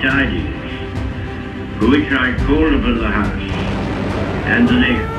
tidings, for which I call upon the House and the nation.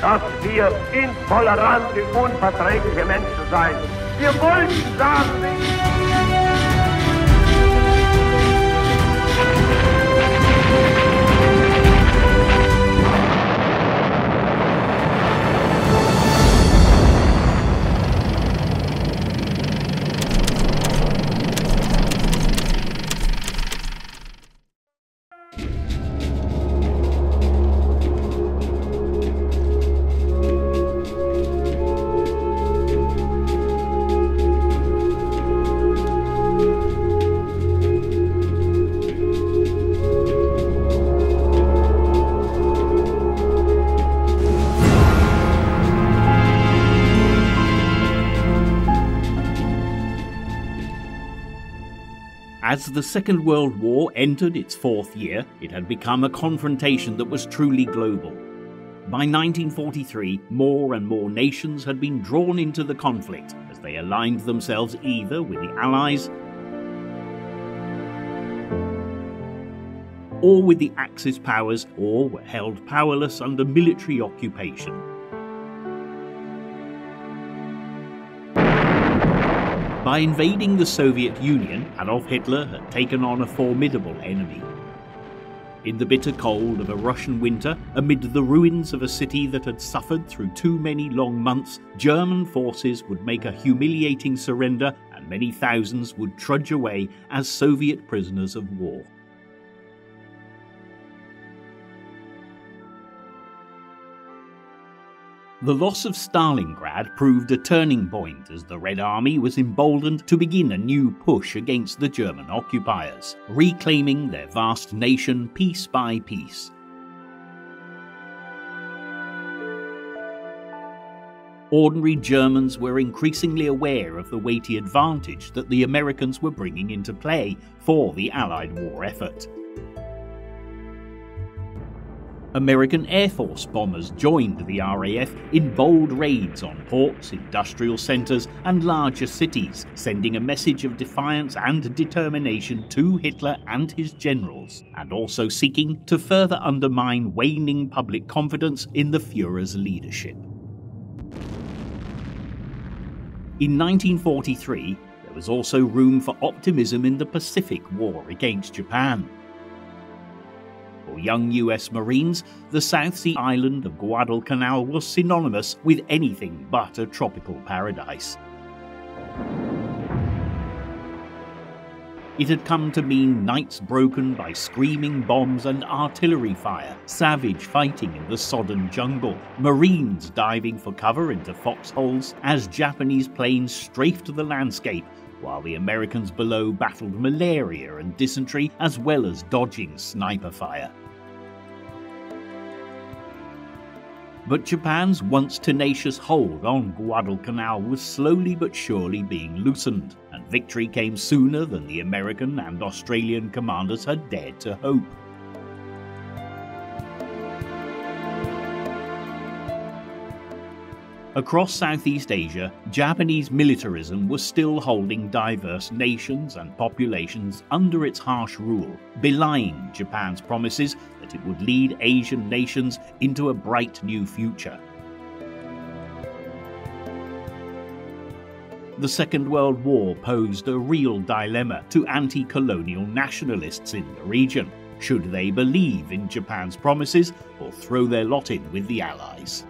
Dass wir intolerante, unverträgliche Menschen seien. Wir wollten sagen, As the Second World War entered its fourth year, it had become a confrontation that was truly global. By 1943, more and more nations had been drawn into the conflict as they aligned themselves either with the Allies or with the Axis powers, or were held powerless under military occupation. By invading the Soviet Union, Adolf Hitler had taken on a formidable enemy. In the bitter cold of a Russian winter, amid the ruins of a city that had suffered through too many long months, German forces would make a humiliating surrender and many thousands would trudge away as Soviet prisoners of war. The loss of Stalingrad proved a turning point as the Red Army was emboldened to begin a new push against the German occupiers, reclaiming their vast nation piece by piece. Ordinary Germans were increasingly aware of the weighty advantage that the Americans were bringing into play for the Allied war effort. American Air Force bombers joined the RAF in bold raids on ports, industrial centres and larger cities, sending a message of defiance and determination to Hitler and his generals, and also seeking to further undermine waning public confidence in the Führer's leadership. In 1943, there was also room for optimism in the Pacific War against Japan. For young US Marines, the South Sea island of Guadalcanal was synonymous with anything but a tropical paradise. It had come to mean nights broken by screaming bombs and artillery fire, savage fighting in the sodden jungle, Marines diving for cover into foxholes as Japanese planes strafed the landscape, while the Americans below battled malaria and dysentery as well as dodging sniper fire. But Japan's once tenacious hold on Guadalcanal was slowly but surely being loosened, and victory came sooner than the American and Australian commanders had dared to hope. Across Southeast Asia, Japanese militarism was still holding diverse nations and populations under its harsh rule, belying Japan's promises that it would lead Asian nations into a bright new future. The Second World War posed a real dilemma to anti-colonial nationalists in the region. Should they believe in Japan's promises or throw their lot in with the Allies?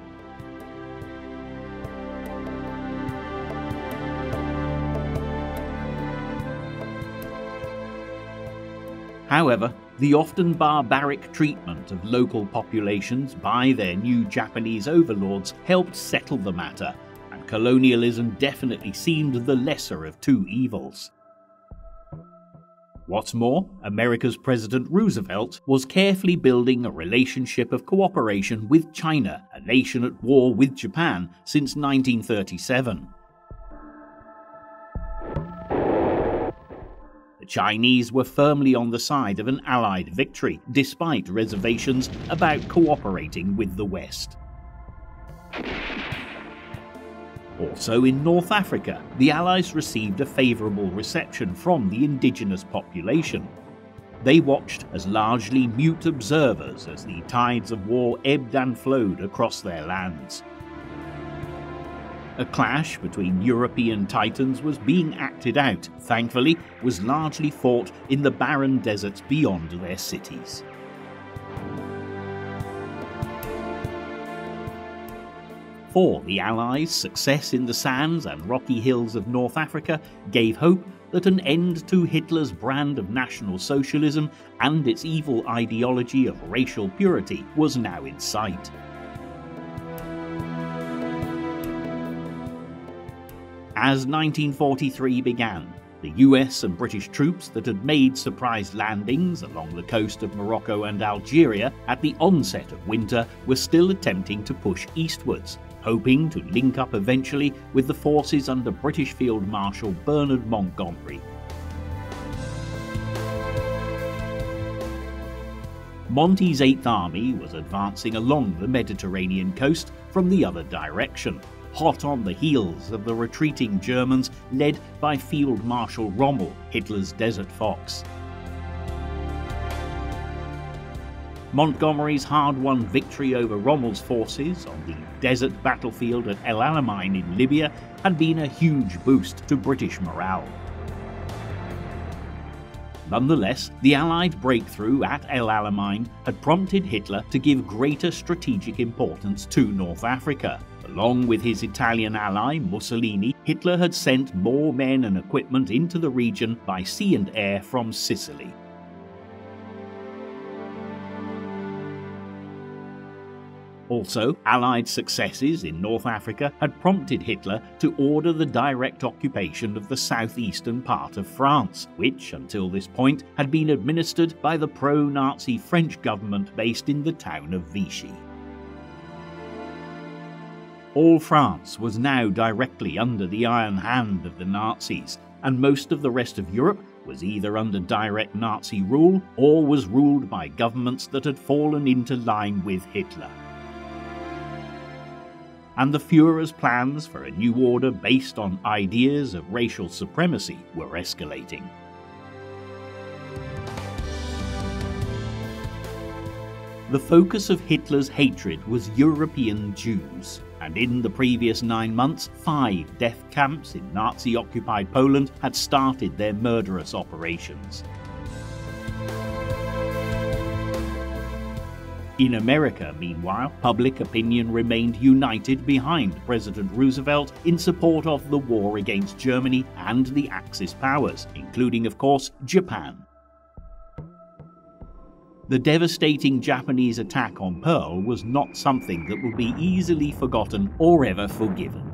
However, the often barbaric treatment of local populations by their new Japanese overlords helped settle the matter, and colonialism definitely seemed the lesser of two evils. What's more, America's President Roosevelt was carefully building a relationship of cooperation with China, a nation at war with Japan since 1937. The Chinese were firmly on the side of an Allied victory, despite reservations about cooperating with the West. Also in North Africa, the Allies received a favourable reception from the indigenous population. They watched as largely mute observers as the tides of war ebbed and flowed across their lands. A clash between European titans was being acted out, thankfully, was largely fought in the barren deserts beyond their cities. For the Allies, success in the sands and rocky hills of North Africa gave hope that an end to Hitler's brand of National Socialism and its evil ideology of racial purity was now in sight. As 1943 began, the US and British troops that had made surprise landings along the coast of Morocco and Algeria at the onset of winter were still attempting to push eastwards, hoping to link up eventually with the forces under British Field Marshal Bernard Montgomery. Monty's 8th Army was advancing along the Mediterranean coast from the other direction, hot on the heels of the retreating Germans led by Field Marshal Rommel, Hitler's Desert Fox. Montgomery's hard-won victory over Rommel's forces on the desert battlefield at El Alamein in Libya had been a huge boost to British morale. Nonetheless, the Allied breakthrough at El Alamein had prompted Hitler to give greater strategic importance to North Africa. Along with his Italian ally Mussolini, Hitler had sent more men and equipment into the region by sea and air from Sicily. Also, Allied successes in North Africa had prompted Hitler to order the direct occupation of the southeastern part of France, which, until this point, had been administered by the pro-Nazi French government based in the town of Vichy. All France was now directly under the iron hand of the Nazis, and most of the rest of Europe was either under direct Nazi rule or was ruled by governments that had fallen into line with Hitler. And the Führer's plans for a new order based on ideas of racial supremacy were escalating. The focus of Hitler's hatred was European Jews, and in the previous 9 months, 5 death camps in Nazi-occupied Poland had started their murderous operations. In America, meanwhile, public opinion remained united behind President Roosevelt in support of the war against Germany and the Axis powers, including, of course, Japan. The devastating Japanese attack on Pearl was not something that will be easily forgotten or ever forgiven.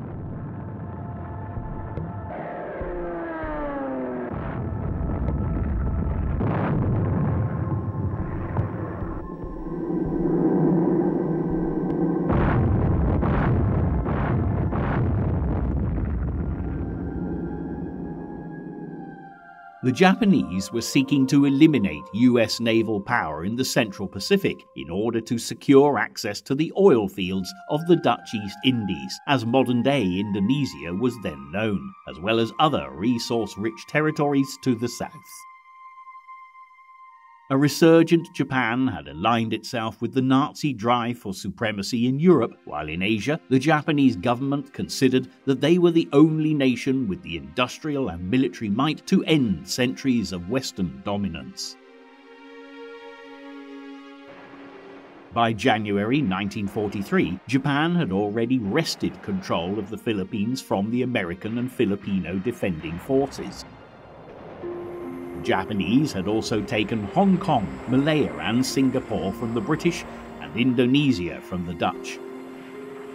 The Japanese were seeking to eliminate US naval power in the Central Pacific in order to secure access to the oil fields of the Dutch East Indies, as modern-day Indonesia was then known, as well as other resource-rich territories to the south. A resurgent Japan had aligned itself with the Nazi drive for supremacy in Europe, while in Asia, the Japanese government considered that they were the only nation with the industrial and military might to end centuries of Western dominance. By January 1943, Japan had already wrested control of the Philippines from the American and Filipino defending forces. Japanese had also taken Hong Kong, Malaya and Singapore from the British and Indonesia from the Dutch.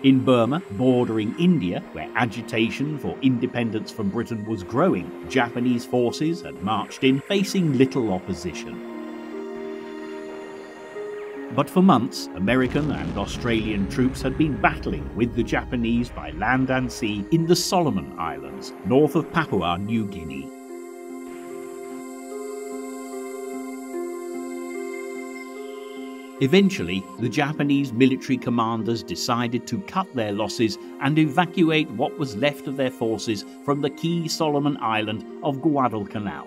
In Burma, bordering India, where agitation for independence from Britain was growing, Japanese forces had marched in, facing little opposition. But for months, American and Australian troops had been battling with the Japanese by land and sea in the Solomon Islands, north of Papua New Guinea. Eventually, the Japanese military commanders decided to cut their losses and evacuate what was left of their forces from the key Solomon island of Guadalcanal.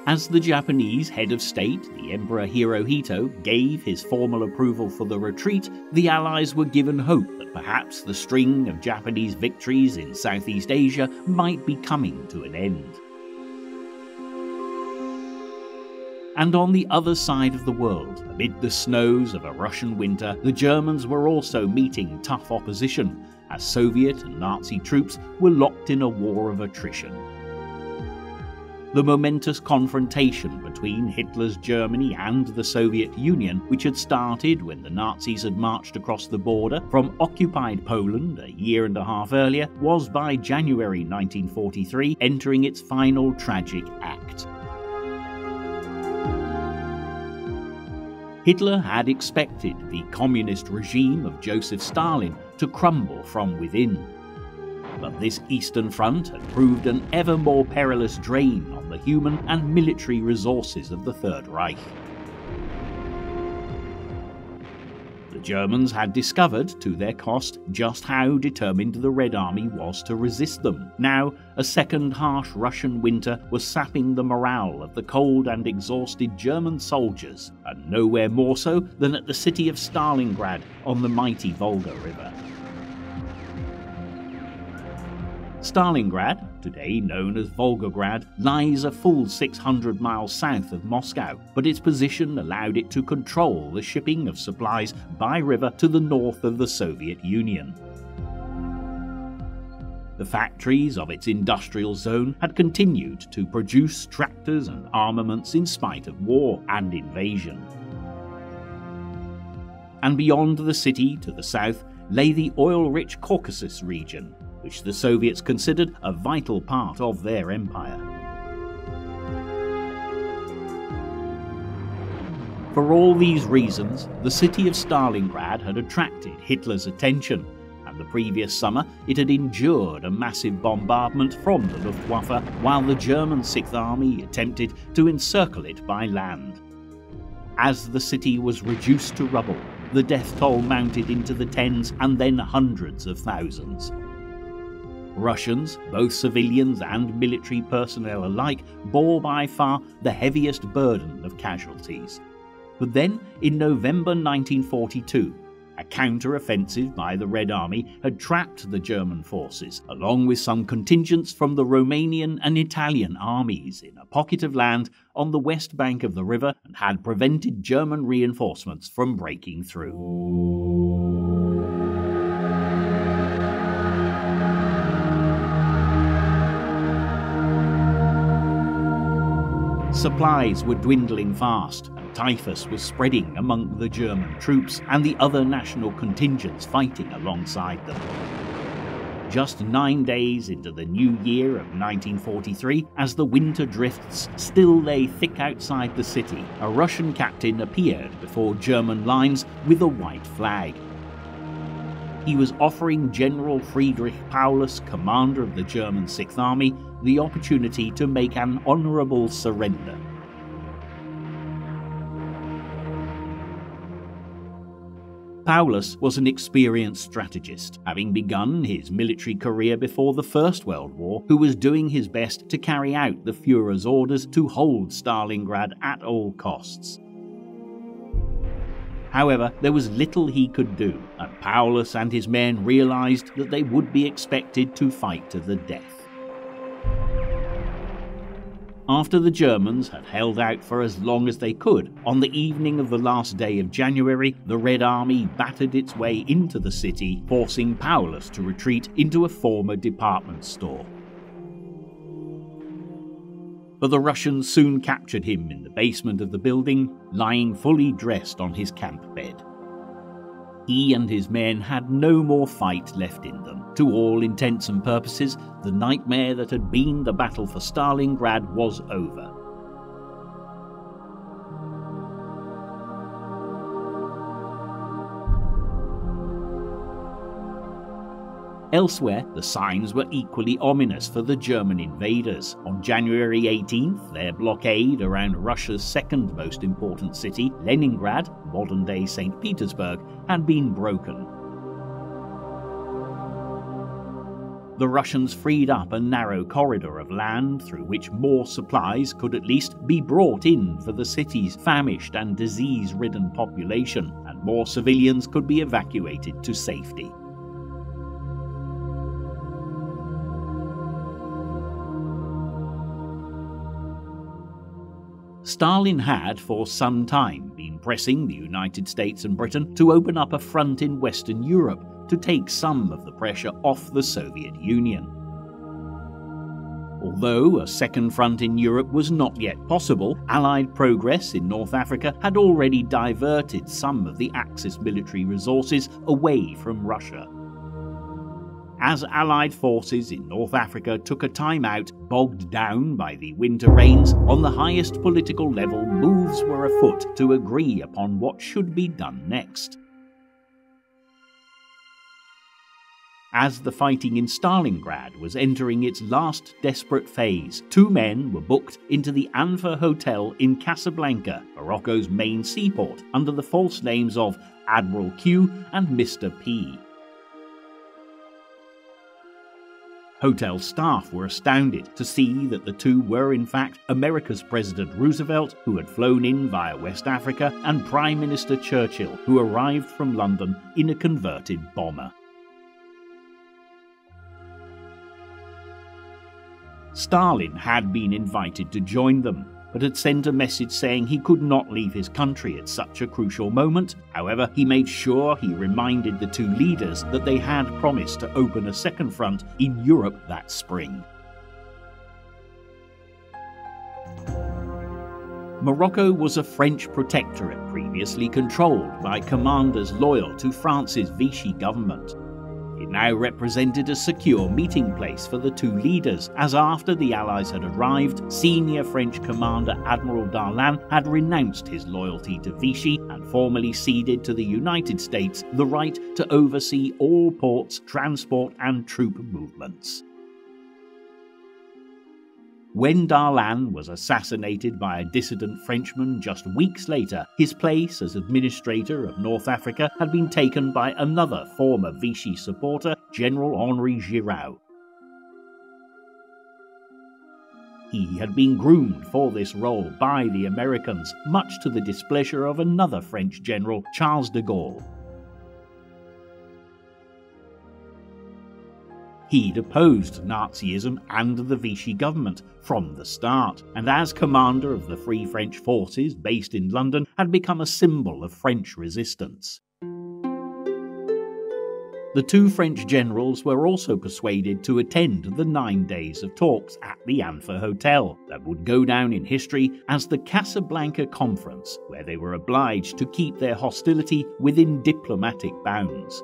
As the Japanese head of state, the Emperor Hirohito, gave his formal approval for the retreat, the Allies were given hope that perhaps the string of Japanese victories in Southeast Asia might be coming to an end. And on the other side of the world, amid the snows of a Russian winter, the Germans were also meeting tough opposition, as Soviet and Nazi troops were locked in a war of attrition. The momentous confrontation between Hitler's Germany and the Soviet Union, which had started when the Nazis had marched across the border from occupied Poland a year and a half earlier, was by January 1943 entering its final tragic act. Hitler had expected the communist regime of Joseph Stalin to crumble from within. But this Eastern Front had proved an ever more perilous drain on the human and military resources of the Third Reich. The Germans had discovered, to their cost, just how determined the Red Army was to resist them. Now, a second harsh Russian winter was sapping the morale of the cold and exhausted German soldiers, and nowhere more so than at the city of Stalingrad on the mighty Volga River. Stalingrad, today known as Volgograd, lies a full 600 miles south of Moscow, but its position allowed it to control the shipping of supplies by river to the north of the Soviet Union. The factories of its industrial zone had continued to produce tractors and armaments in spite of war and invasion. And beyond the city to the south lay the oil-rich Caucasus region, which the Soviets considered a vital part of their empire. For all these reasons, the city of Stalingrad had attracted Hitler's attention, and the previous summer it had endured a massive bombardment from the Luftwaffe while the German Sixth Army attempted to encircle it by land. As the city was reduced to rubble, the death toll mounted into the tens and then hundreds of thousands. Russians, both civilians and military personnel alike, bore by far the heaviest burden of casualties. But then, in November 1942, a counter-offensive by the Red Army had trapped the German forces, along with some contingents from the Romanian and Italian armies, in a pocket of land on the west bank of the river and had prevented German reinforcements from breaking through. Supplies were dwindling fast, and typhus was spreading among the German troops and the other national contingents fighting alongside them. Just 9 days into the new year of 1943, as the winter drifts still lay thick outside the city, a Russian captain appeared before German lines with a white flag. He was offering General Friedrich Paulus, commander of the German Sixth Army, the opportunity to make an honourable surrender. Paulus was an experienced strategist, having begun his military career before the First World War, who was doing his best to carry out the Führer's orders to hold Stalingrad at all costs. However, there was little he could do, and Paulus and his men realised that they would be expected to fight to the death. After the Germans had held out for as long as they could, on the evening of the last day of January, the Red Army battered its way into the city, forcing Paulus to retreat into a former department store. But the Russians soon captured him in the basement of the building, lying fully dressed on his camp bed. He and his men had no more fight left in them. To all intents and purposes, the nightmare that had been the battle for Stalingrad was over. Elsewhere, the signs were equally ominous for the German invaders. On January 18th, their blockade around Russia's second most important city, Leningrad, modern-day St. Petersburg, had been broken. The Russians freed up a narrow corridor of land through which more supplies could at least be brought in for the city's famished and disease-ridden population, and more civilians could be evacuated to safety. Stalin had for some time been pressing the United States and Britain to open up a front in Western Europe to take some of the pressure off the Soviet Union. Although a second front in Europe was not yet possible, Allied progress in North Africa had already diverted some of the Axis military resources away from Russia. As Allied forces in North Africa took a time out, bogged down by the winter rains, on the highest political level moves were afoot to agree upon what should be done next. As the fighting in Stalingrad was entering its last desperate phase, two men were booked into the Anfa Hotel in Casablanca, Morocco's main seaport, under the false names of Admiral Q and Mr. P. Hotel staff were astounded to see that the two were in fact America's President Roosevelt, who had flown in via West Africa, and Prime Minister Churchill, who arrived from London in a converted bomber. Stalin had been invited to join them, but had sent a message saying he could not leave his country at such a crucial moment. However, he made sure he reminded the two leaders that they had promised to open a second front in Europe that spring. Morocco was a French protectorate previously controlled by commanders loyal to France's Vichy government. It now represented a secure meeting place for the two leaders, as after the Allies had arrived, senior French commander Admiral Darlan had renounced his loyalty to Vichy and formally ceded to the United States the right to oversee all ports, transport and troop movements. When Darlan was assassinated by a dissident Frenchman just weeks later, his place as administrator of North Africa had been taken by another former Vichy supporter, General Henri Giraud. He had been groomed for this role by the Americans, much to the displeasure of another French general, Charles de Gaulle. He'd opposed Nazism and the Vichy government from the start, and as commander of the Free French forces based in London, had become a symbol of French resistance. The two French generals were also persuaded to attend the 9 days of talks at the Anfa Hotel that would go down in history as the Casablanca Conference, where they were obliged to keep their hostility within diplomatic bounds.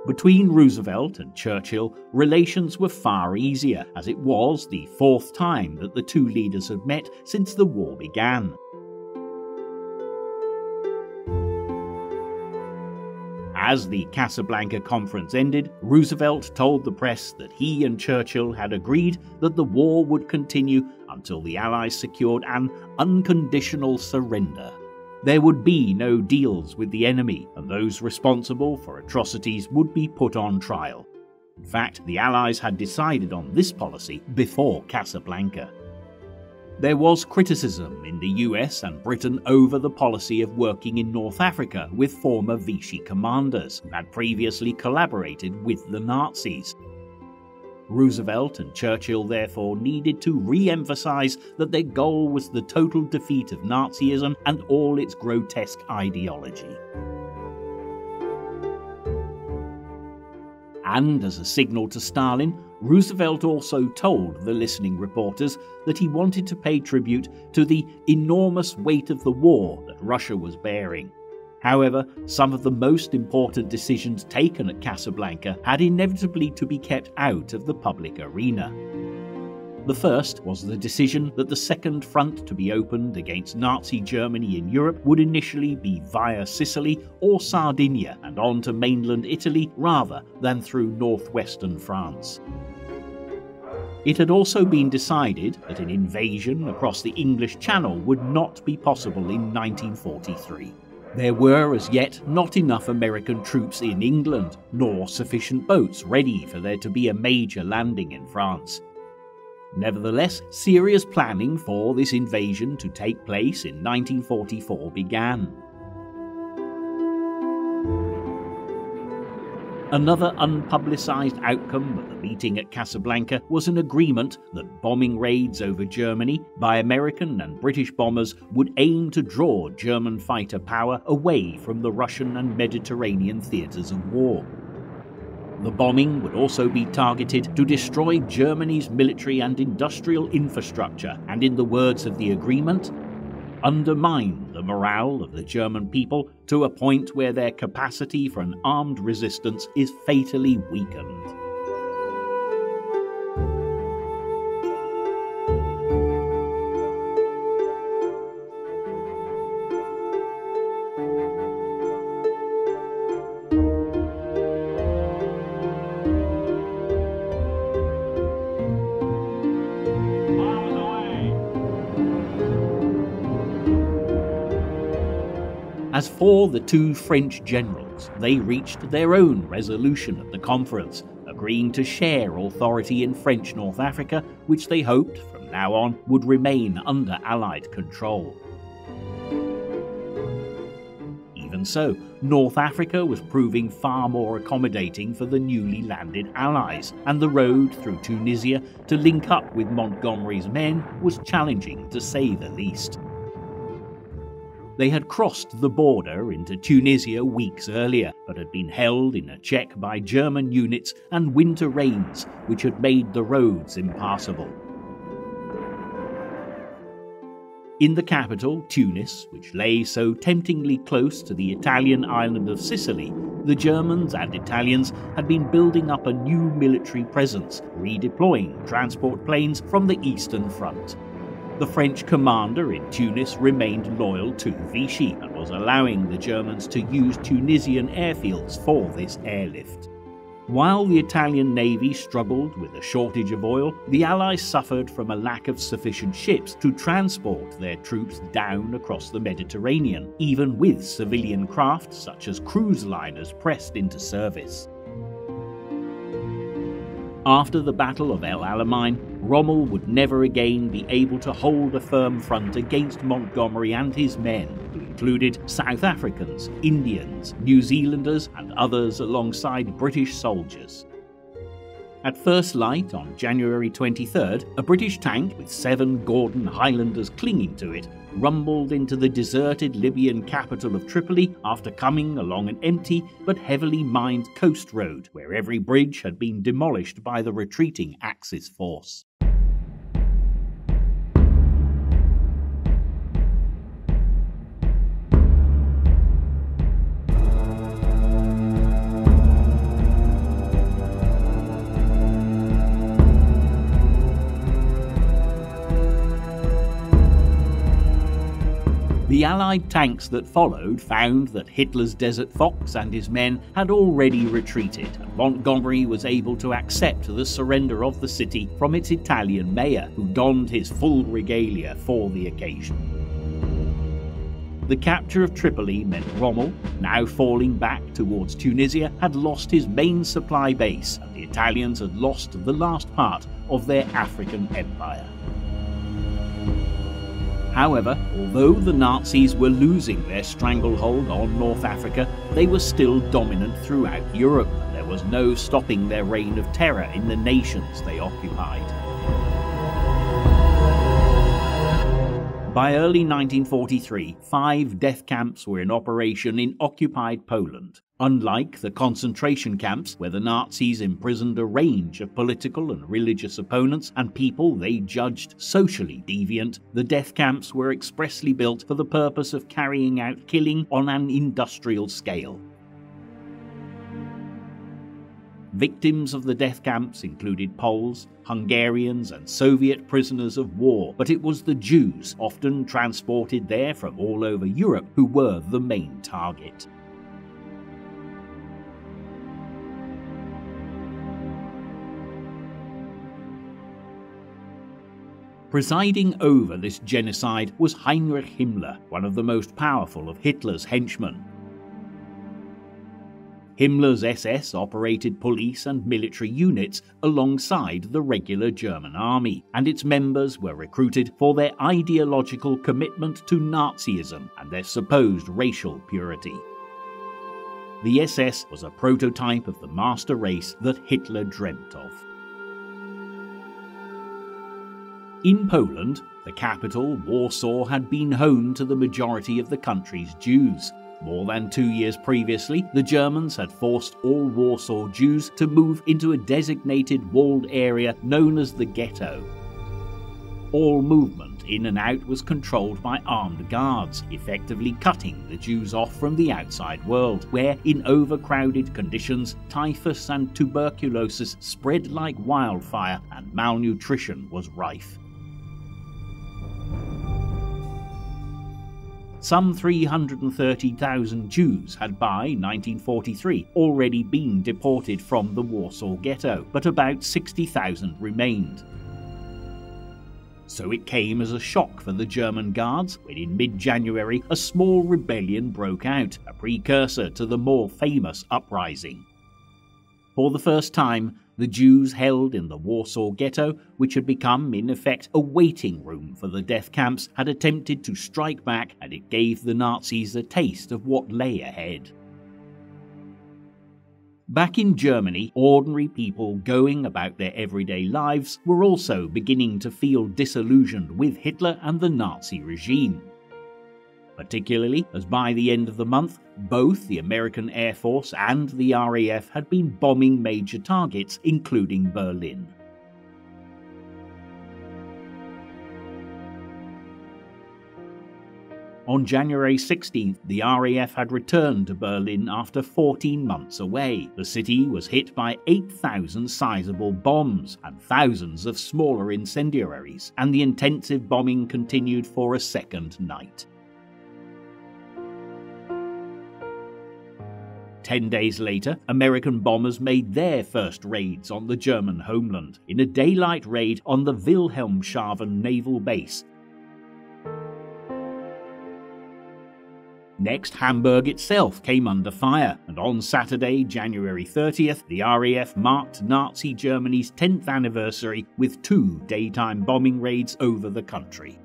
Between Roosevelt and Churchill, relations were far easier, as it was the fourth time that the two leaders had met since the war began. As the Casablanca Conference ended, Roosevelt told the press that he and Churchill had agreed that the war would continue until the Allies secured an unconditional surrender. There would be no deals with the enemy, and those responsible for atrocities would be put on trial. In fact, the Allies had decided on this policy before Casablanca. There was criticism in the US and Britain over the policy of working in North Africa with former Vichy commanders who had previously collaborated with the Nazis. Roosevelt and Churchill therefore needed to re-emphasize that their goal was the total defeat of Nazism and all its grotesque ideology. And as a signal to Stalin, Roosevelt also told the listening reporters that he wanted to pay tribute to the enormous weight of the war that Russia was bearing. However, some of the most important decisions taken at Casablanca had inevitably to be kept out of the public arena. The first was the decision that the second front to be opened against Nazi Germany in Europe would initially be via Sicily or Sardinia and on to mainland Italy rather than through northwestern France. It had also been decided that an invasion across the English Channel would not be possible in 1943. There were as yet not enough American troops in England, nor sufficient boats ready for there to be a major landing in France. Nevertheless, serious planning for this invasion to take place in 1944 began. Another unpublicised outcome of the meeting at Casablanca was an agreement that bombing raids over Germany by American and British bombers would aim to draw German fighter power away from the Russian and Mediterranean theatres of war. The bombing would also be targeted to destroy Germany's military and industrial infrastructure and, in the words of the agreement, undermine the morale of the German people to a point where their capacity for an armed resistance is fatally weakened. As for the two French generals, they reached their own resolution at the conference, agreeing to share authority in French North Africa, which they hoped from now on would remain under Allied control. Even so, North Africa was proving far more accommodating for the newly landed Allies, and the road through Tunisia to link up with Montgomery's men was challenging to say the least. They had crossed the border into Tunisia weeks earlier, but had been held in a check by German units and winter rains, which had made the roads impassable. In the capital, Tunis, which lay so temptingly close to the Italian island of Sicily, the Germans and Italians had been building up a new military presence, redeploying transport planes from the Eastern Front. The French commander in Tunis remained loyal to Vichy and was allowing the Germans to use Tunisian airfields for this airlift. While the Italian navy struggled with a shortage of oil, the Allies suffered from a lack of sufficient ships to transport their troops down across the Mediterranean, even with civilian craft such as cruise liners pressed into service. After the Battle of El Alamein, Rommel would never again be able to hold a firm front against Montgomery and his men, who included South Africans, Indians, New Zealanders, and others alongside British soldiers. At first light on January 23rd, a British tank with 7 Gordon Highlanders clinging to it rumbled into the deserted Libyan capital of Tripoli after coming along an empty but heavily mined coast road where every bridge had been demolished by the retreating Axis force. The Allied tanks that followed found that Hitler's Desert Fox and his men had already retreated, and Montgomery was able to accept the surrender of the city from its Italian mayor, who donned his full regalia for the occasion. The capture of Tripoli meant Rommel, now falling back towards Tunisia, had lost his main supply base, and the Italians had lost the last part of their African empire. However, although the Nazis were losing their stranglehold on North Africa, they were still dominant throughout Europe. There was no stopping their reign of terror in the nations they occupied. By early 1943, 5 death camps were in operation in occupied Poland. Unlike the concentration camps, where the Nazis imprisoned a range of political and religious opponents and people they judged socially deviant, the death camps were expressly built for the purpose of carrying out killing on an industrial scale. Victims of the death camps included Poles, Hungarians and Soviet prisoners of war, but it was the Jews, often transported there from all over Europe, who were the main target. Presiding over this genocide was Heinrich Himmler, one of the most powerful of Hitler's henchmen. Himmler's SS operated police and military units alongside the regular German army, and its members were recruited for their ideological commitment to Nazism and their supposed racial purity. The SS was a prototype of the master race that Hitler dreamt of. In Poland, the capital, Warsaw, had been home to the majority of the country's Jews. More than 2 years previously, the Germans had forced all Warsaw Jews to move into a designated walled area known as the ghetto. All movement in and out was controlled by armed guards, effectively cutting the Jews off from the outside world, where in overcrowded conditions, typhus and tuberculosis spread like wildfire and malnutrition was rife. Some 330,000 Jews had by 1943 already been deported from the Warsaw Ghetto, but about 60,000 remained. So it came as a shock for the German guards when in mid-January a small rebellion broke out, a precursor to the more famous uprising. For the first time, the Jews held in the Warsaw Ghetto, which had become in effect a waiting room for the death camps, had attempted to strike back, and it gave the Nazis a taste of what lay ahead. Back in Germany, ordinary people going about their everyday lives were also beginning to feel disillusioned with Hitler and the Nazi regime. Particularly as by the end of the month, both the American Air Force and the RAF had been bombing major targets, including Berlin. On January 16th, the RAF had returned to Berlin after 14 months away. The city was hit by 8,000 sizable bombs and thousands of smaller incendiaries, and the intensive bombing continued for a second night. 10 days later, American bombers made their first raids on the German homeland, in a daylight raid on the Wilhelmshaven naval base. Next, Hamburg itself came under fire, and on Saturday, January 30th, the RAF marked Nazi Germany's 10th anniversary with 2 daytime bombing raids over the country.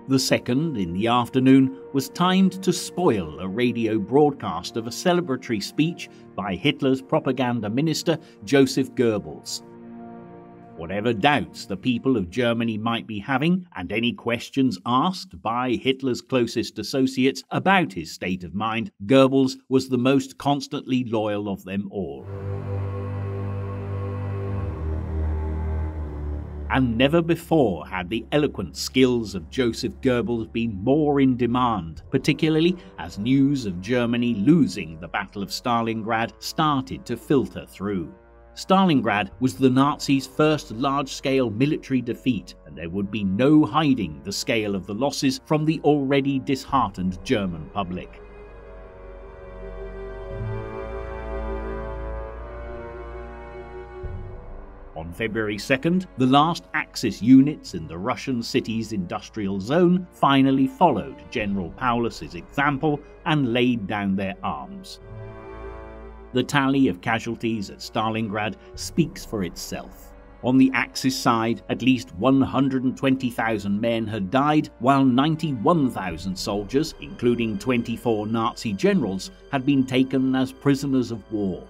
The second, in the afternoon, was timed to spoil a radio broadcast of a celebratory speech by Hitler's propaganda minister, Joseph Goebbels. Whatever doubts the people of Germany might be having, and any questions asked by Hitler's closest associates about his state of mind, Goebbels was the most constantly loyal of them all. And never before had the eloquent skills of Joseph Goebbels been more in demand, particularly as news of Germany losing the Battle of Stalingrad started to filter through. Stalingrad was the Nazis' first large-scale military defeat, and there would be no hiding the scale of the losses from the already disheartened German public. On February 2nd, the last Axis units in the Russian city's industrial zone finally followed General Paulus's example and laid down their arms. The tally of casualties at Stalingrad speaks for itself. On the Axis side, at least 120,000 men had died, while 91,000 soldiers, including 24 Nazi generals, had been taken as prisoners of war.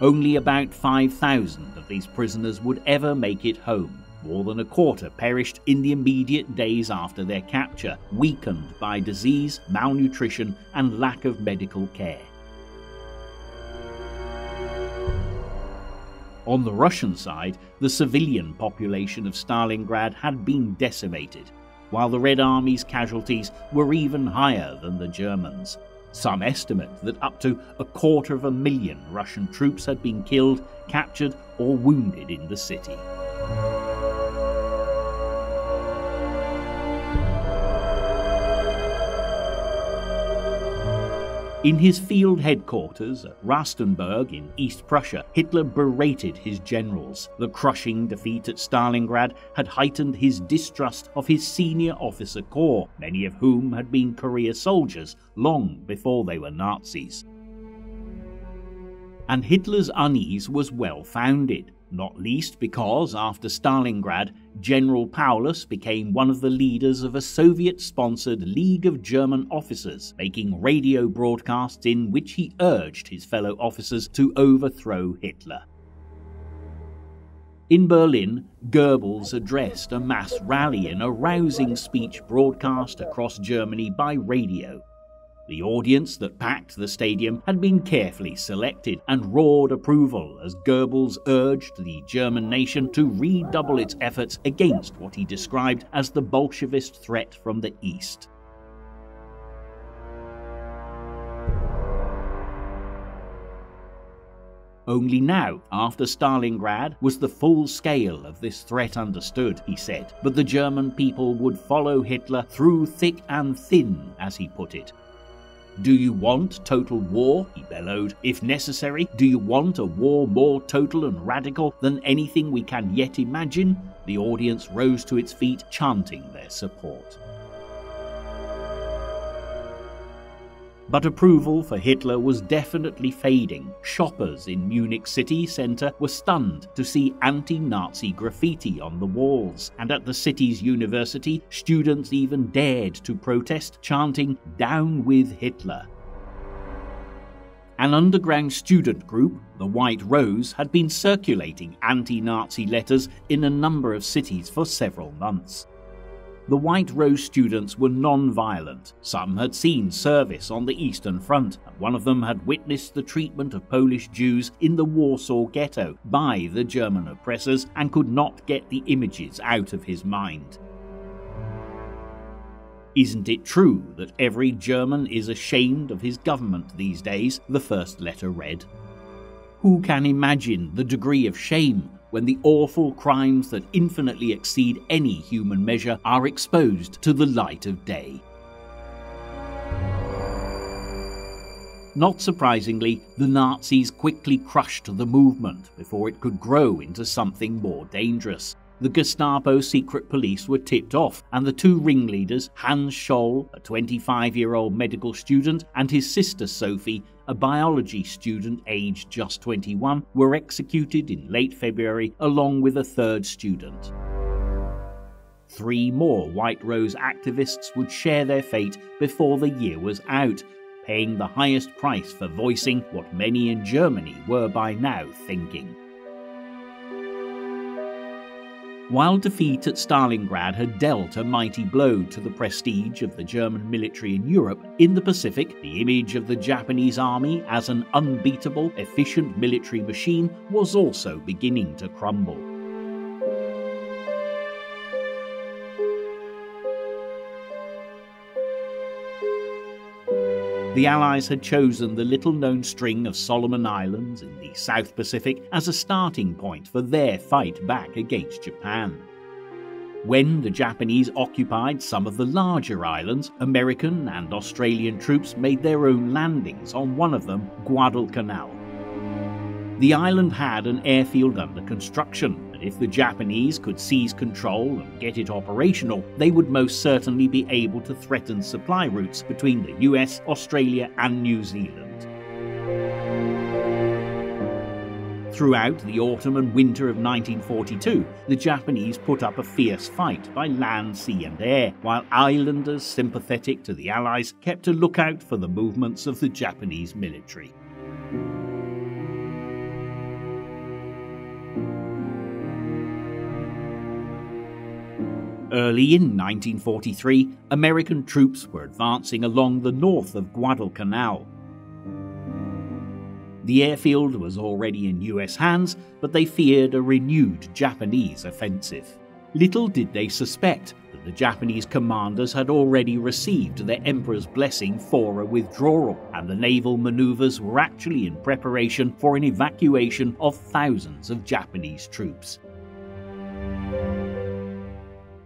Only about 5,000 of these prisoners would ever make it home. More than a quarter perished in the immediate days after their capture, weakened by disease, malnutrition, and lack of medical care. On the Russian side, the civilian population of Stalingrad had been decimated, while the Red Army's casualties were even higher than the Germans. Some estimate that up to 250,000 Russian troops had been killed, captured, or wounded in the city. In his field headquarters at Rastenburg in East Prussia, Hitler berated his generals. The crushing defeat at Stalingrad had heightened his distrust of his senior officer corps, many of whom had been career soldiers long before they were Nazis. And Hitler's unease was well founded, not least because after Stalingrad, General Paulus became one of the leaders of a Soviet-sponsored League of German Officers, making radio broadcasts in which he urged his fellow officers to overthrow Hitler. In Berlin, Goebbels addressed a mass rally in a rousing speech broadcast across Germany by radio. The audience that packed the stadium had been carefully selected and roared approval as Goebbels urged the German nation to redouble its efforts against what he described as the Bolshevist threat from the East. Only now, after Stalingrad, was the full scale of this threat understood, he said, but the German people would follow Hitler through thick and thin, as he put it. Do you want total war? He bellowed. If necessary, do you want a war more total and radical than anything we can yet imagine? The audience rose to its feet, chanting their support. But approval for Hitler was definitely fading. Shoppers in Munich city centre were stunned to see anti-Nazi graffiti on the walls, and at the city's university, students even dared to protest, chanting, "Down with Hitler." An underground student group, the White Rose, had been circulating anti-Nazi letters in a number of cities for several months. The White Rose students were non-violent. Some had seen service on the Eastern Front, and one of them had witnessed the treatment of Polish Jews in the Warsaw Ghetto by the German oppressors and could not get the images out of his mind. Isn't it true that every German is ashamed of his government these days? The first letter read. Who can imagine the degree of shame when the awful crimes that infinitely exceed any human measure are exposed to the light of day? Not surprisingly, the Nazis quickly crushed the movement before it could grow into something more dangerous. The Gestapo secret police were tipped off, and the two ringleaders, Hans Scholl, a 25-year-old medical student, and his sister Sophie, a biology student aged just 21, were executed in late February along with a third student. 3 more White Rose activists would share their fate before the year was out, paying the highest price for voicing what many in Germany were by now thinking. While defeat at Stalingrad had dealt a mighty blow to the prestige of the German military in Europe, in the Pacific, the image of the Japanese army as an unbeatable, efficient military machine was also beginning to crumble. The Allies had chosen the little-known string of Solomon Islands in the South Pacific as a starting point for their fight back against Japan. When the Japanese occupied some of the larger islands, American and Australian troops made their own landings on one of them, Guadalcanal. The island had an airfield under construction, and if the Japanese could seize control and get it operational, they would most certainly be able to threaten supply routes between the US, Australia and New Zealand. Throughout the autumn and winter of 1942, the Japanese put up a fierce fight by land, sea and air, while islanders sympathetic to the Allies kept a lookout for the movements of the Japanese military. Early in 1943, American troops were advancing along the north of Guadalcanal. The airfield was already in US hands, but they feared a renewed Japanese offensive. Little did they suspect that the Japanese commanders had already received their emperor's blessing for a withdrawal, and the naval maneuvers were actually in preparation for an evacuation of thousands of Japanese troops.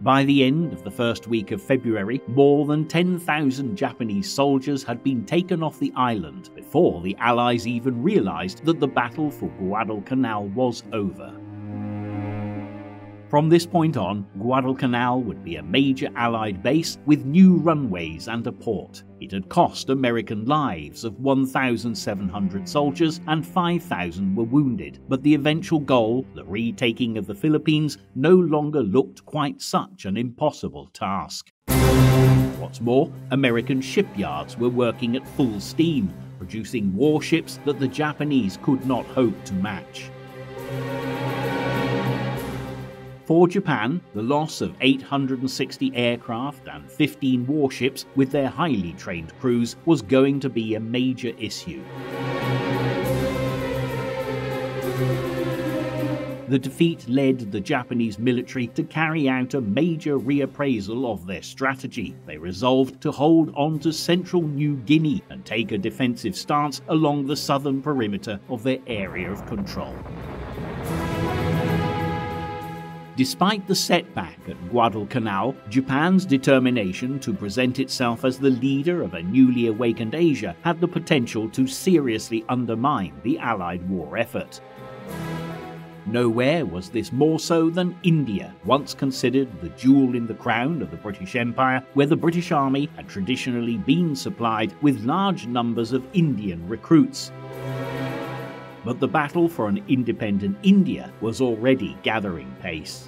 By the end of the first week of February, more than 10,000 Japanese soldiers had been taken off the island before the Allies even realized that the battle for Guadalcanal was over. From this point on, Guadalcanal would be a major Allied base with new runways and a port. It had cost American lives of 1,700 soldiers and 5,000 were wounded, but the eventual goal, the retaking of the Philippines, no longer looked quite such an impossible task. What's more, American shipyards were working at full steam, producing warships that the Japanese could not hope to match. For Japan, the loss of 860 aircraft and 15 warships with their highly trained crews was going to be a major issue. The defeat led the Japanese military to carry out a major reappraisal of their strategy. They resolved to hold on to central New Guinea and take a defensive stance along the southern perimeter of their area of control. Despite the setback at Guadalcanal, Japan's determination to present itself as the leader of a newly awakened Asia had the potential to seriously undermine the Allied war effort. Nowhere was this more so than India, once considered the jewel in the crown of the British Empire, where the British Army had traditionally been supplied with large numbers of Indian recruits. But the battle for an independent India was already gathering pace.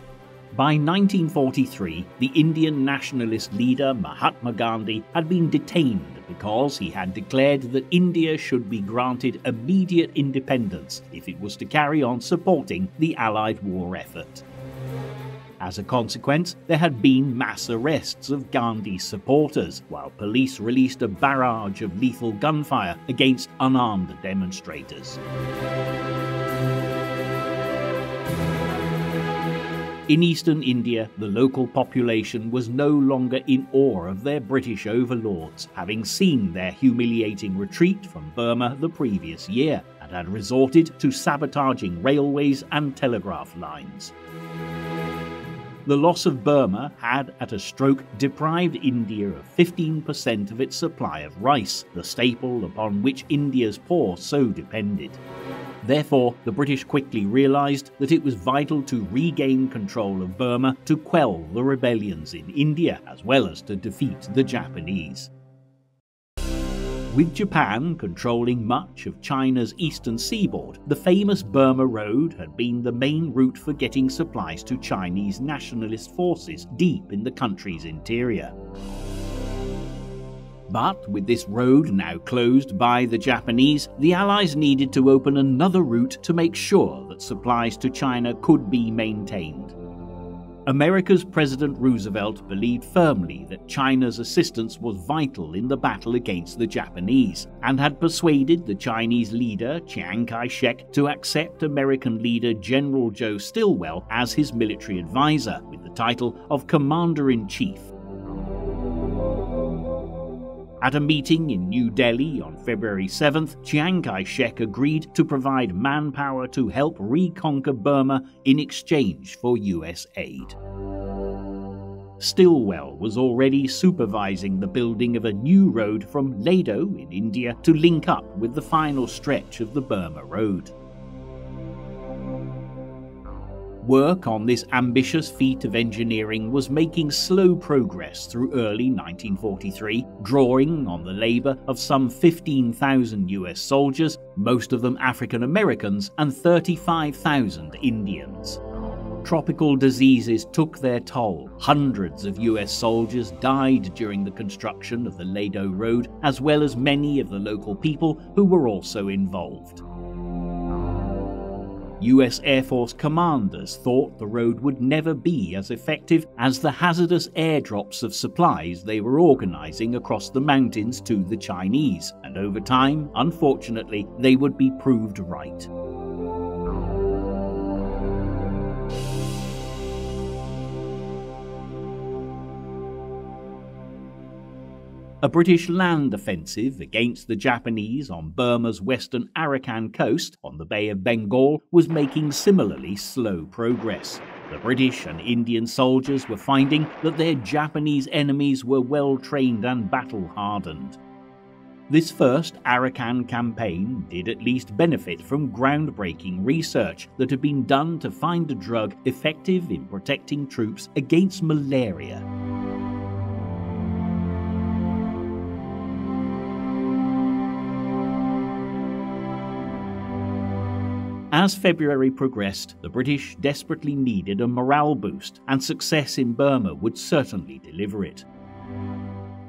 By 1943, the Indian nationalist leader Mahatma Gandhi had been detained because he had declared that India should be granted immediate independence if it was to carry on supporting the Allied war effort. As a consequence, there had been mass arrests of Gandhi's supporters, while police released a barrage of lethal gunfire against unarmed demonstrators. In eastern India, the local population was no longer in awe of their British overlords, having seen their humiliating retreat from Burma the previous year, and had resorted to sabotaging railways and telegraph lines. The loss of Burma had, at a stroke, deprived India of 15% of its supply of rice, the staple upon which India's poor so depended. Therefore, the British quickly realised that it was vital to regain control of Burma to quell the rebellions in India, as well as to defeat the Japanese. With Japan controlling much of China's eastern seaboard, the famous Burma Road had been the main route for getting supplies to Chinese nationalist forces deep in the country's interior. But with this road now closed by the Japanese, the Allies needed to open another route to make sure that supplies to China could be maintained. America's President Roosevelt believed firmly that China's assistance was vital in the battle against the Japanese, and had persuaded the Chinese leader Chiang Kai-shek to accept American leader General Joe Stilwell as his military advisor, with the title of Commander-in-Chief. At a meeting in New Delhi on February 7th, Chiang Kai-shek agreed to provide manpower to help reconquer Burma in exchange for US aid. Stilwell was already supervising the building of a new road from Lado in India to link up with the final stretch of the Burma Road. Work on this ambitious feat of engineering was making slow progress through early 1943, drawing on the labour of some 15,000 US soldiers, most of them African Americans, and 35,000 Indians. Tropical diseases took their toll. Hundreds of US soldiers died during the construction of the Lado Road, as well as many of the local people who were also involved. US Air Force commanders thought the road would never be as effective as the hazardous airdrops of supplies they were organizing across the mountains to the Chinese, and over time, unfortunately, they would be proved right. A British land offensive against the Japanese on Burma's western Arakan coast on the Bay of Bengal was making similarly slow progress. The British and Indian soldiers were finding that their Japanese enemies were well trained and battle-hardened. This first Arakan campaign did at least benefit from groundbreaking research that had been done to find a drug effective in protecting troops against malaria. As February progressed, the British desperately needed a morale boost, and success in Burma would certainly deliver it.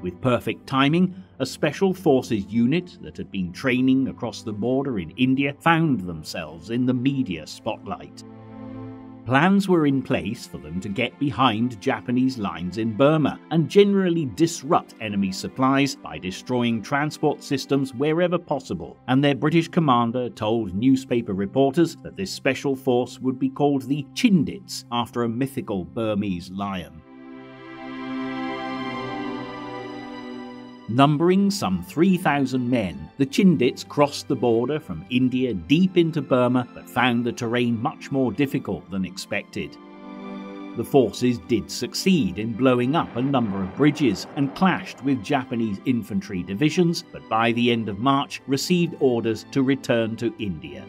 With perfect timing, a special forces unit that had been training across the border in India found themselves in the media spotlight. Plans were in place for them to get behind Japanese lines in Burma and generally disrupt enemy supplies by destroying transport systems wherever possible, and their British commander told newspaper reporters that this special force would be called the Chindits, after a mythical Burmese lion. Numbering some 3,000 men, the Chindits crossed the border from India deep into Burma but found the terrain much more difficult than expected. The forces did succeed in blowing up a number of bridges and clashed with Japanese infantry divisions, but by the end of March received orders to return to India.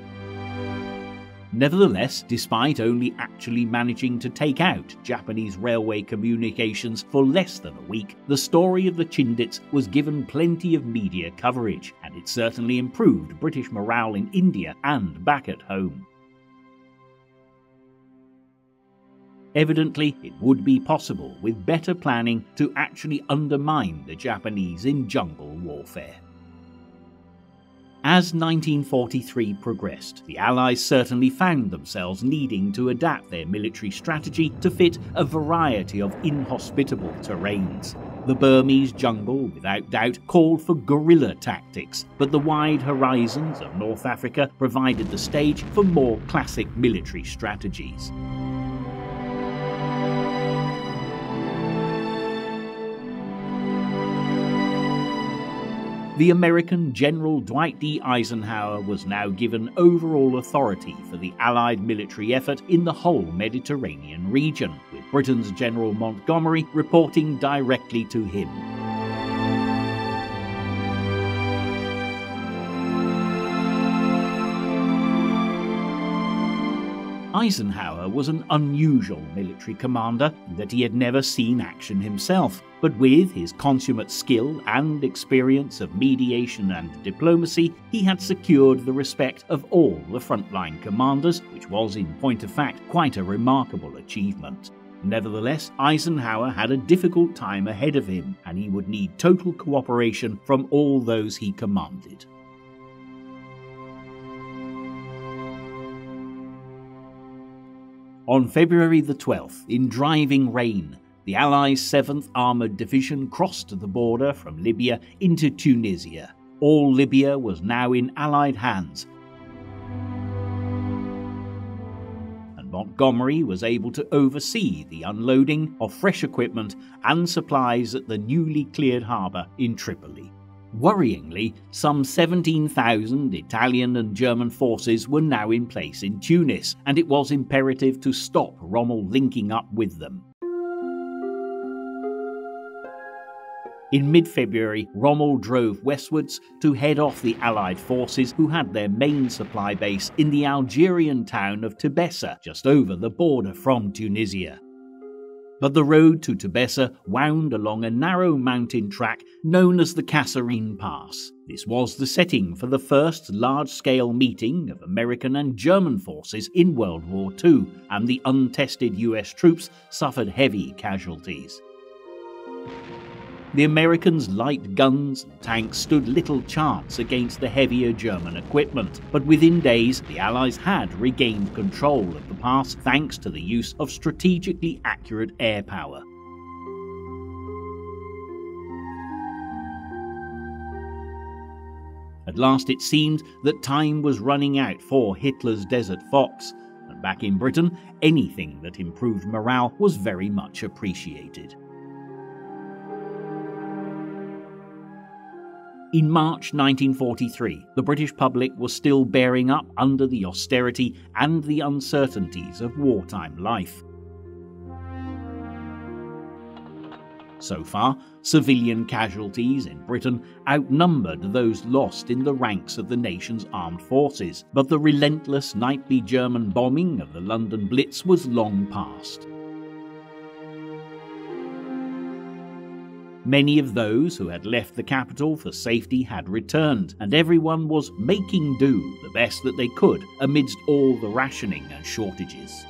Nevertheless, despite only actually managing to take out Japanese railway communications for less than a week, the story of the Chindits was given plenty of media coverage, and it certainly improved British morale in India and back at home. Evidently, it would be possible, with better planning, to actually undermine the Japanese in jungle warfare. As 1943 progressed, the Allies certainly found themselves needing to adapt their military strategy to fit a variety of inhospitable terrains. The Burmese jungle, without doubt, called for guerrilla tactics, but the wide horizons of North Africa provided the stage for more classic military strategies. The American General Dwight D. Eisenhower was now given overall authority for the Allied military effort in the whole Mediterranean region, with Britain's General Montgomery reporting directly to him. Eisenhower was an unusual military commander in that he had never seen action himself, but with his consummate skill and experience of mediation and diplomacy, he had secured the respect of all the frontline commanders, which was in point of fact quite a remarkable achievement. Nevertheless, Eisenhower had a difficult time ahead of him, and he would need total cooperation from all those he commanded. On February the 12th, in driving rain, the Allies' 7th Armoured Division crossed the border from Libya into Tunisia. All Libya was now in Allied hands, and Montgomery was able to oversee the unloading of fresh equipment and supplies at the newly cleared harbour in Tripoli. Worryingly, some 17,000 Italian and German forces were now in place in Tunis, and it was imperative to stop Rommel linking up with them. In mid-February, Rommel drove westwards to head off the Allied forces who had their main supply base in the Algerian town of Tebessa, just over the border from Tunisia. But the road to Tebessa wound along a narrow mountain track known as the Kasserine Pass. This was the setting for the first large-scale meeting of American and German forces in World War II, and the untested US troops suffered heavy casualties. The Americans' light guns and tanks stood little chance against the heavier German equipment, but within days the Allies had regained control of the pass thanks to the use of strategically accurate air power. At last it seemed that time was running out for Hitler's Desert Fox, and back in Britain, anything that improved morale was very much appreciated. In March 1943, the British public was still bearing up under the austerity and the uncertainties of wartime life. So far, civilian casualties in Britain outnumbered those lost in the ranks of the nation's armed forces, but the relentless nightly German bombing of the London Blitz was long past. Many of those who had left the capital for safety had returned, and everyone was making do the best that they could amidst all the rationing and shortages.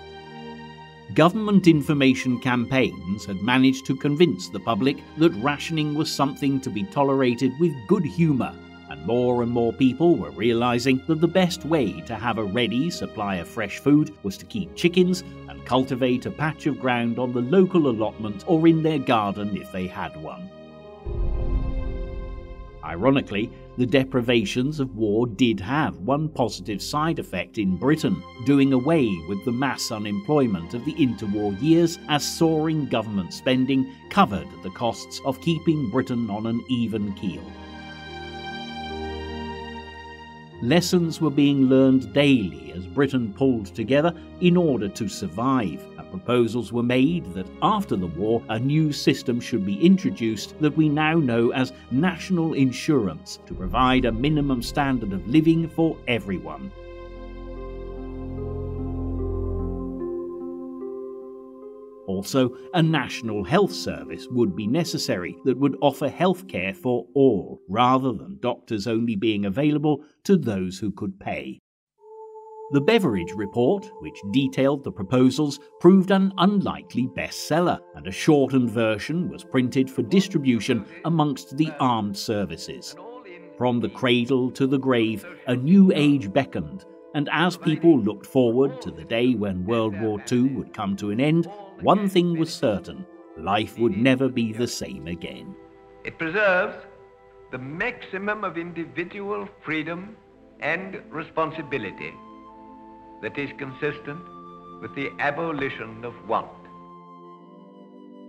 Government information campaigns had managed to convince the public that rationing was something to be tolerated with good humour, and more people were realising that the best way to have a ready supply of fresh food was to keep chickens and cultivate a patch of ground on the local allotment or in their garden if they had one. Ironically, the deprivations of war did have one positive side effect in Britain, doing away with the mass unemployment of the interwar years as soaring government spending covered the costs of keeping Britain on an even keel. Lessons were being learned daily as Britain pulled together in order to survive, and proposals were made that after the war a new system should be introduced that we now know as national insurance to provide a minimum standard of living for everyone. Also, a national health service would be necessary that would offer health care for all, rather than doctors only being available to those who could pay. The Beveridge Report, which detailed the proposals, proved an unlikely bestseller, and a shortened version was printed for distribution amongst the armed services. From the cradle to the grave, a new age beckoned, and as people looked forward to the day when World War II would come to an end, one thing was certain: life would never be the same again. It preserves the maximum of individual freedom and responsibility that is consistent with the abolition of want.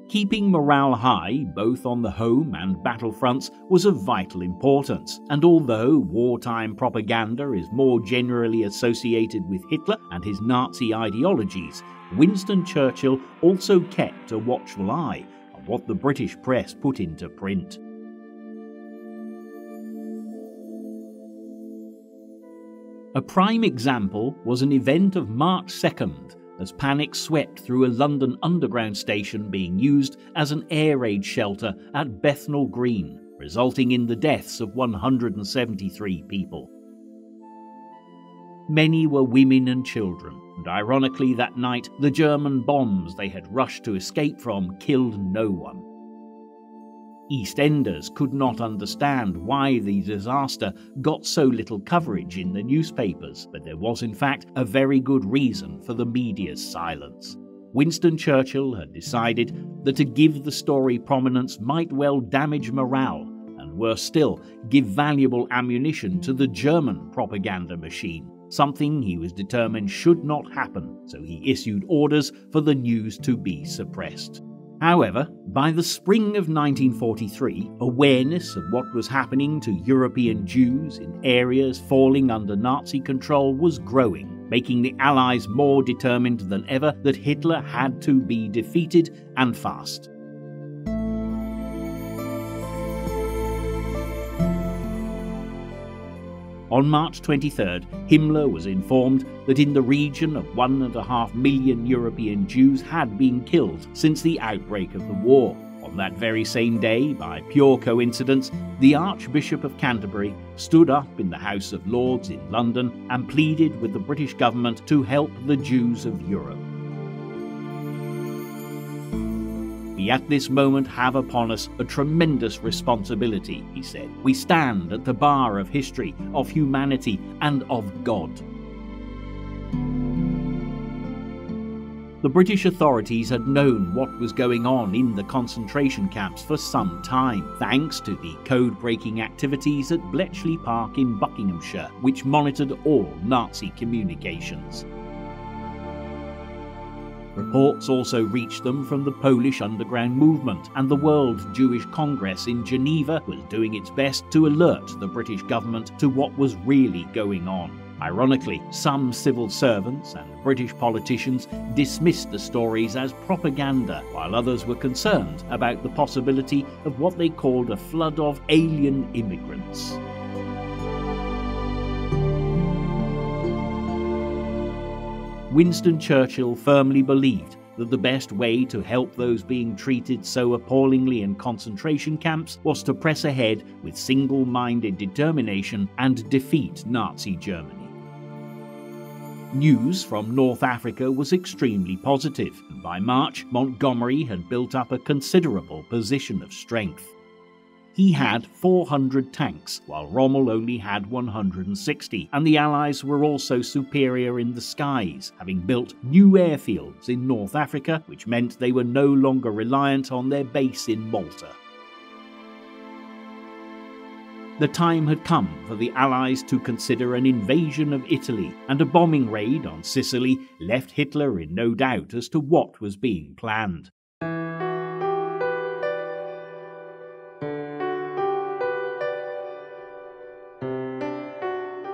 Keeping morale high, both on the home and battlefronts, was of vital importance, and although wartime propaganda is more generally associated with Hitler and his Nazi ideologies, Winston Churchill also kept a watchful eye on what the British press put into print. A prime example was an event of March 2nd, as panic swept through a London Underground station being used as an air raid shelter at Bethnal Green, resulting in the deaths of 173 people. Many were women and children, and ironically that night the German bombs they had rushed to escape from killed no one. EastEnders could not understand why the disaster got so little coverage in the newspapers, but there was in fact a very good reason for the media's silence. Winston Churchill had decided that to give the story prominence might well damage morale, and worse still, give valuable ammunition to the German propaganda machine, something he was determined should not happen, so he issued orders for the news to be suppressed. However, by the spring of 1943, awareness of what was happening to European Jews in areas falling under Nazi control was growing, making the Allies more determined than ever that Hitler had to be defeated, and fast. On March 23rd, Himmler was informed that in the region of 1.5 million European Jews had been killed since the outbreak of the war. On that very same day, by pure coincidence, the Archbishop of Canterbury stood up in the House of Lords in London and pleaded with the British government to help the Jews of Europe. "We at this moment have upon us a tremendous responsibility," he said. "We stand at the bar of history, of humanity, and of God." The British authorities had known what was going on in the concentration camps for some time, thanks to the code-breaking activities at Bletchley Park in Buckinghamshire, which monitored all Nazi communications. Reports also reached them from the Polish underground movement, and the World Jewish Congress in Geneva was doing its best to alert the British government to what was really going on. Ironically, some civil servants and British politicians dismissed the stories as propaganda, while others were concerned about the possibility of what they called a flood of alien immigrants. Winston Churchill firmly believed that the best way to help those being treated so appallingly in concentration camps was to press ahead with single-minded determination and defeat Nazi Germany. News from North Africa was extremely positive, and by March, Montgomery had built up a considerable position of strength. He had 400 tanks, while Rommel only had 160, and the Allies were also superior in the skies, having built new airfields in North Africa, which meant they were no longer reliant on their base in Malta. The time had come for the Allies to consider an invasion of Italy, and a bombing raid on Sicily left Hitler in no doubt as to what was being planned.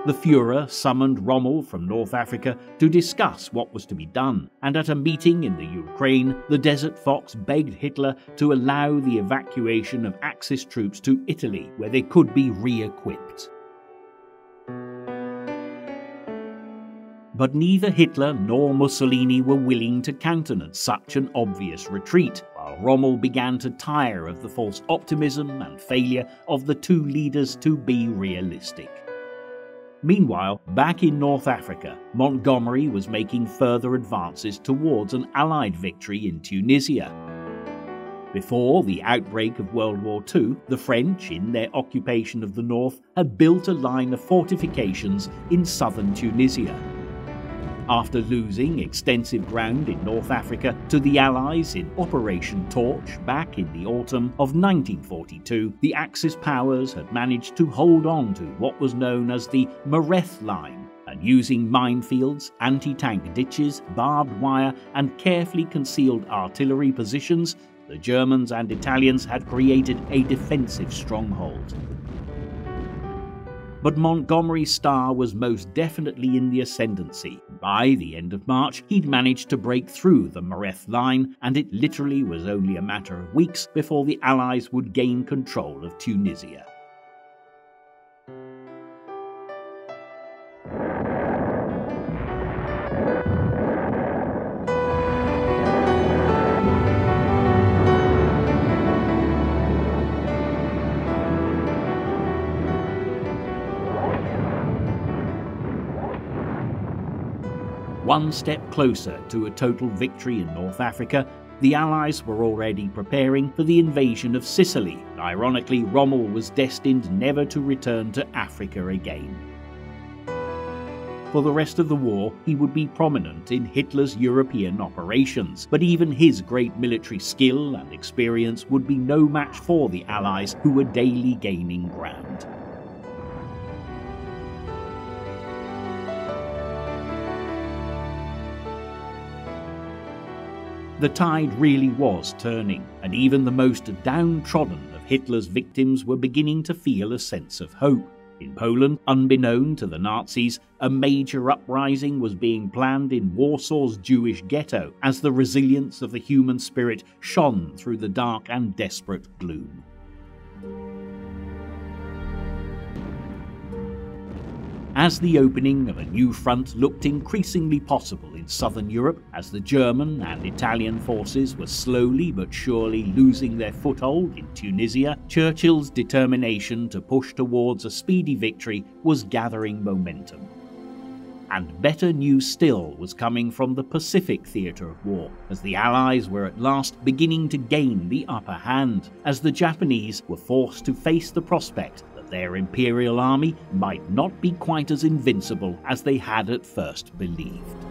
The Führer summoned Rommel from North Africa to discuss what was to be done, and at a meeting in the Ukraine, the Desert Fox begged Hitler to allow the evacuation of Axis troops to Italy, where they could be re-equipped. But neither Hitler nor Mussolini were willing to countenance such an obvious retreat, while Rommel began to tire of the false optimism and failure of the two leaders to be realistic. Meanwhile, back in North Africa, Montgomery was making further advances towards an Allied victory in Tunisia. Before the outbreak of World War II, the French, in their occupation of the north, had built a line of fortifications in southern Tunisia. After losing extensive ground in North Africa to the Allies in Operation Torch back in the autumn of 1942, the Axis powers had managed to hold on to what was known as the Mareth Line, and using minefields, anti-tank ditches, barbed wire, and carefully concealed artillery positions, the Germans and Italians had created a defensive stronghold. But Montgomery's star was most definitely in the ascendancy. By the end of March, he'd managed to break through the Mareth line, and it literally was only a matter of weeks before the Allies would gain control of Tunisia. One step closer to a total victory in North Africa, the Allies were already preparing for the invasion of Sicily. Ironically, Rommel was destined never to return to Africa again. For the rest of the war, he would be prominent in Hitler's European operations, but even his great military skill and experience would be no match for the Allies, who were daily gaining ground. The tide really was turning, and even the most downtrodden of Hitler's victims were beginning to feel a sense of hope. In Poland, unbeknown to the Nazis, a major uprising was being planned in Warsaw's Jewish ghetto as the resilience of the human spirit shone through the dark and desperate gloom. As the opening of a new front looked increasingly possible in southern Europe, as the German and Italian forces were slowly but surely losing their foothold in Tunisia, Churchill's determination to push towards a speedy victory was gathering momentum. And better news still was coming from the Pacific theatre of war, as the Allies were at last beginning to gain the upper hand, as the Japanese were forced to face the prospect that their Imperial army might not be quite as invincible as they had at first believed.